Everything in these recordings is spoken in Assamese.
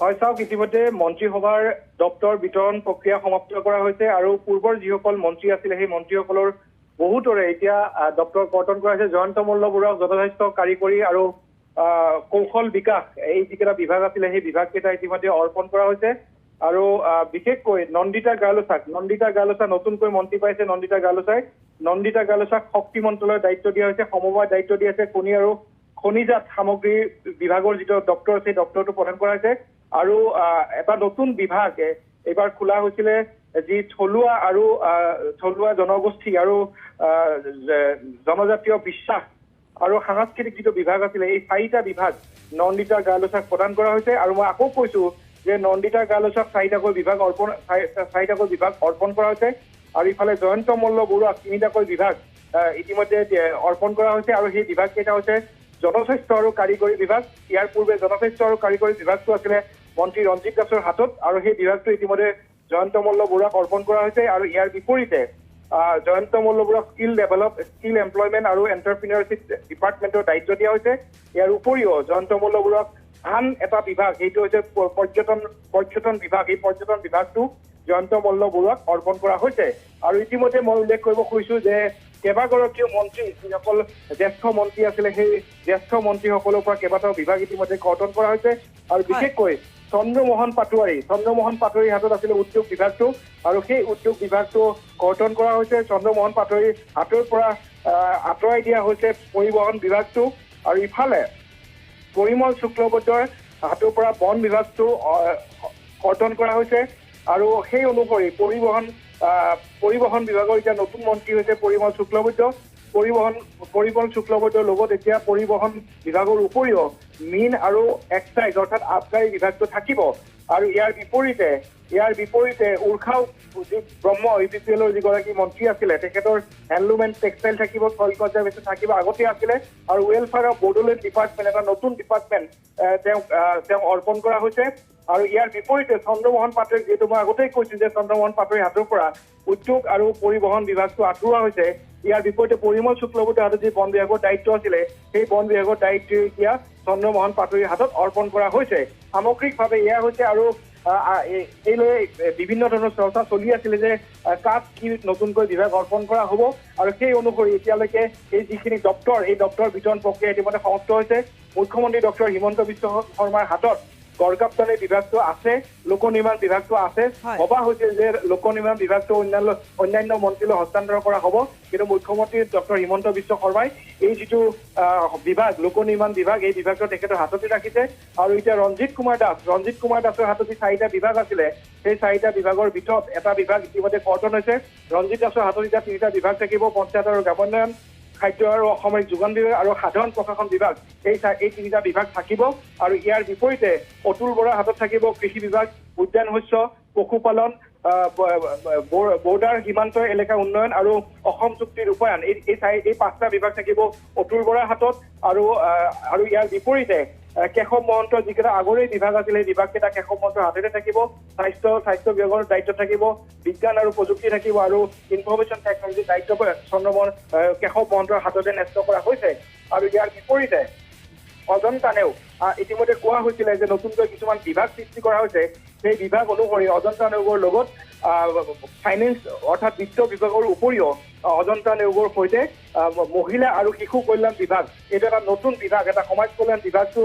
হয় চাওক ইতিমধ্যে মন্ত্ৰীসভাৰ দপ্তৰ বিতৰণ প্ৰক্ৰিয়া সমাপ্ত কৰা হৈছে আৰু পূৰ্বৰ যিসকল মন্ত্ৰী আছিলে সেই মন্ত্ৰীসকলৰ বহুতৰে এতিয়া দপ্তৰ কৰ্তন কৰা হৈছে। জয়ন্ত মল্ল বৰুৱাক জনস্বাস্থ্য কাৰিকৰী আৰু কৌশল বিকাশ এই যিকেইটা বিভাগ আছিলে সেই বিভাগকেইটা ইতিমধ্যে অৰ্পণ কৰা হৈছে আৰু বিশেষকৈ নন্দিতা গালোচা নতুনকৈ মন্ত্ৰী পাইছে। নন্দিতা গালোচাক শক্তি মন্ত্ৰালয়ৰ দায়িত্ব দিয়া হৈছে, সমবায় দায়িত্ব দিয়া হৈছে। খনি আৰু খনিজাত সামগ্ৰী বিভাগৰ যিটো দপ্তৰ আছে সেই দপ্তৰটো প্ৰদান কৰা হৈছে আৰু এটা নতুন বিভাগ এইবাৰ খোলা হৈছিলে যি থলুৱা জনগোষ্ঠী আৰু জনজাতীয় বিশ্বাস আৰু সাংস্কৃতিক যিটো বিভাগ আছিলে এই 4টা বিভাগ নন্দিতা গালোচাক প্ৰদান কৰা হৈছে। আৰু মই আকৌ কৈছো যে নন্দিতা গালোচাক 4টাকৈ বিভাগ অৰ্পণ কৰা হৈছে আৰু ইফালে জয়ন্ত মল্ল বৰুৱাক 3টাকৈ বিভাগ ইতিমধ্যে অৰ্পণ কৰা হৈছে আৰু সেই বিভাগ কেইটা হৈছে জনস্বাস্থ্য আৰু কাৰিকৰী বিভাগ। ইয়াৰ পূৰ্বে জনস্বাস্থ্য আৰু কাৰিকৰী বিভাগটো আছিলে মন্ত্ৰী ৰঞ্জিত দাসৰ হাতত আৰু সেই বিভাগটো ইতিমধ্যে জয়ন্ত মল্ল বৰুৱাক অৰ্পণ কৰা হৈছে আৰু ইয়াৰ বিপৰীতে জয়ন্ত মল্ল বৰুৱাক স্কিল এমপ্লয়মেণ্ট আৰু এণ্টাৰপ্ৰিনিয়ৰশ্বিপ ডিপাৰ্টমেণ্টৰ দায়িত্ব দিয়া হৈছে। ইয়াৰ উপৰিও জয়ন্ত মল্ল বৰুৱাক আন এটা বিভাগ সেইটো হৈছে পৰ্যটন বিভাগ। এই পৰ্যটন বিভাগটো জয়ন্ত মল্ল বৰুৱাক অৰ্পণ কৰা হৈছে আৰু ইতিমধ্যে মই উল্লেখ কৰিব খুজিছো যে কেইবাগৰাকীও মন্ত্ৰী যিসকল জ্যেষ্ঠ মন্ত্ৰী আছিলে সেই জ্যেষ্ঠ মন্ত্ৰীসকলৰ পৰা কেইবাটাও বিভাগ ইতিমধ্যে কৰ্তন কৰা হৈছে আৰু বিশেষকৈ চন্দ্ৰমোহন পাটোৱাৰীৰ হাতত আছিলে উদ্যোগ বিভাগটো আৰু সেই উদ্যোগ বিভাগটো কৰ্তন কৰা হৈছে। চন্দ্ৰমোহন পাটোৱাৰীৰ হাতৰ পৰা আঁতৰাই দিয়া হৈছে পৰিবহণ বিভাগটো আৰু ইফালে পৰিমল শুক্লবৈদ্যৰ হাতৰ পৰা বন বিভাগটো কৰ্তন কৰা হৈছে আৰু সেই অনুসৰি পৰিবহণ বিভাগৰ এতিয়া নতুন মন্ত্ৰী হৈছে পৰিমল শুক্লবৈদ্যৰ লগত এতিয়া পৰিবহণ বিভাগৰ উপৰিও মীন আৰু এক্সাইজ অৰ্থাৎ আবকাৰী বিভাগটো থাকিব আৰু ইয়াৰ বিপৰীতে উৰ্খাও ব্ৰহ্ম ইউপিপিএলৰ যিগৰাকী মন্ত্ৰী আছিলে তেখেতৰ হেণ্ডলুম এণ্ড টেক্সটাইল থাকিব, সইল কনজাৰ্ভেশ্যন থাকিব আগতে আছিলে আৰু ৱেলফেয়াৰ অফ বড়োলেণ্ড ডিপাৰ্টমেণ্ট এটা নতুন ডিপাৰ্টমেণ্ট তেওঁ অৰ্পণ কৰা হৈছে আৰু ইয়াৰ বিপৰীতে চন্দ্ৰমোহন পাটোৱাৰী যিহেতু মই আগতেই কৈছো যে চন্দ্ৰমোহন পাটোৱাৰীৰ হাতৰ পৰা উদ্যোগ আৰু পৰিবহণ বিভাগটো আঁতৰোৱা হৈছে। ইয়াৰ বিপৰীতে পৰিমল শুক্লবৈদ্যৰ হাতত যি বন বিভাগৰ দায়িত্ব আছিলে সেই বন বিভাগৰ দায়িত্ব এতিয়া চন্দ্ৰমোহন পাটোৱাৰীৰ হাতত অৰ্পণ কৰা হৈছে। সামগ্ৰিকভাৱে এয়া হৈছে আৰু এই লৈ বিভিন্ন ধৰণৰ চৰ্চা চলি আছিলে যে কাক কি নতুনকৈ বিভাগ অৰ্পণ কৰা হ'ব আৰু সেই অনুসৰি এতিয়ালৈকে এই যিখিনি এই দপ্তৰ বিতৰণ প্ৰক্ৰিয়া ইতিমধ্যে সমাপ্ত হৈছে। মুখ্যমন্ত্ৰী ডক্টৰ হিমন্ত বিশ্ব শৰ্মাৰ হাতত গড়কাপ্তানি বিভাগটো আছে, লোক নিৰ্মাণ বিভাগটো আছে। ভবা হৈছিল যে লোক নিৰ্মাণ বিভাগটো অন্যান্য মন্ত্ৰীলৈ হস্তান্তৰ কৰা হ'ব, কিন্তু মুখ্যমন্ত্ৰী ডক্টৰ হিমন্ত বিশ্ব শৰ্মাই এই যিটো বিভাগ লোক নিৰ্মাণ বিভাগ এই বিভাগটো তেখেতৰ হাততে ৰাখিছে আৰু এতিয়া ৰঞ্জিত কুমাৰ দাসৰ হাতত 4টা বিভাগ আছিলে সেই 4টা বিভাগৰ ভিতৰত এটা বিভাগ ইতিমধ্যে কৰ্তন হৈছে। ৰঞ্জিত দাসৰ হাতত এতিয়া 3টা বিভাগ থাকিব, পঞ্চায়ত আৰু গ্ৰামোন্নয়ন, খাদ্য আৰু অসামৰিক যোগান বিভাগ আৰু সাধাৰণ প্ৰশাসন বিভাগ। এই 3টা বিভাগ থাকিব আৰু ইয়াৰ বিপৰীতে অতুল বৰাৰ হাতত থাকিব কৃষি বিভাগ, উদ্যান শস্য, পশুপালন, বৰ্ডাৰ সীমান্ত এলেকা উন্নয়ন আৰু অসম চুক্তি ৰূপায়ণ। এই 5টা বিভাগ থাকিব অতুল বৰাৰ হাতত আৰু ইয়াৰ বিপৰীতে কেশৱ মহন্তৰ যিকেইটা আগৰে বিভাগ আছিলে সেই বিভাগকেইটা কেশৱ মহন্তৰ হাততে থাকিব। স্বাস্থ্য বিভাগৰ দায়িত্ব থাকিব, বিজ্ঞান আৰু প্ৰযুক্তি থাকিব আৰু ইনফৰমেশ্যন টেকনলজিৰ দায়িত্ব কেশৱ মহন্তৰ হাততে ন্যস্ত কৰা হৈছে আৰু ইয়াৰ বিপৰীতে অজন্তা নেওগ ইতিমধ্যে কোৱা হৈছিলে যে নতুনকৈ কিছুমান বিভাগ সৃষ্টি কৰা হৈছে। সেই বিভাগ অনুসৰি অজন্তা নেওগৰ লগত ফাইনেন্স অৰ্থাৎ বিত্ত বিভাগৰ উপৰিও অজন্তা নেওগৰ সৈতে মহিলা আৰু শিশু কল্যাণ বিভাগ এইটো এটা নতুন বিভাগ, এটা সমাজ কল্যাণ বিভাগটো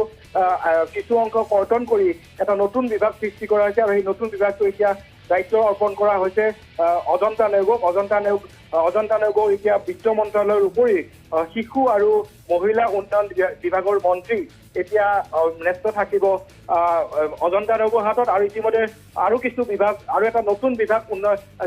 কিছু অংশ কৰ্তন কৰি এটা নতুন বিভাগ সৃষ্টি কৰা হৈছে আৰু সেই নতুন বিভাগটো এতিয়া দায়িত্ব অৰ্পণ কৰা হৈছে অজন্তা নেওগক। অজন্তা নেওগৰ এতিয়া বিত্ত মন্ত্ৰালয়ৰ উপৰি শিশু আৰু মহিলা উন্নয়ন বিভাগৰ মন্ত্ৰী এতিয়া ন্যস্ত থাকিব অজন্তা নেওগৰ হাতত আৰু ইতিমধ্যে আৰু কিছু বিভাগ আৰু এটা নতুন বিভাগ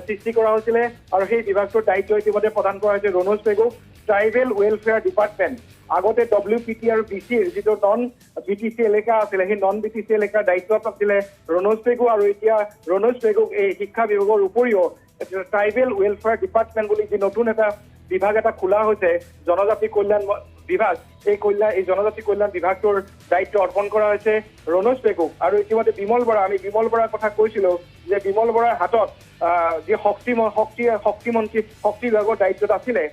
সৃষ্টি কৰা হৈছিলে আৰু সেই বিভাগটোৰ দায়িত্ব ইতিমধ্যে প্ৰদান কৰা হৈছে ৰনোজ পেগুক। ট্ৰাইবেল ৱেলফেয়াৰ ডিপাৰ্টমেণ্ট আগতে WPT আৰু BCৰ যিটো নন BTC এলেকা আছিলে সেই নন BTC এলেকাৰ দায়িত্বত আছিলে ৰনোজ পেগু আৰু এতিয়া ৰনোজ পেগুক এই শিক্ষা বিভাগৰ উপৰিও ট্ৰাইবেল ৱেলফেয়াৰ ডিপাৰ্টমেণ্ট বুলি যি নতুন এটা বিভাগ এটা খোলা হৈছে জনজাতি কল্যাণ বিভাগ, এই জনজাতি কল্যাণ বিভাগটোৰ দায়িত্ব অৰ্পণ কৰা হৈছে ৰনোজ পেগুক। আৰু ইতিমধ্যে বিমল বৰাৰ কথা কৈছিলো যে বিমল বৰাৰ হাতত যি শক্তি বিভাগৰ দায়িত্বত আছিলে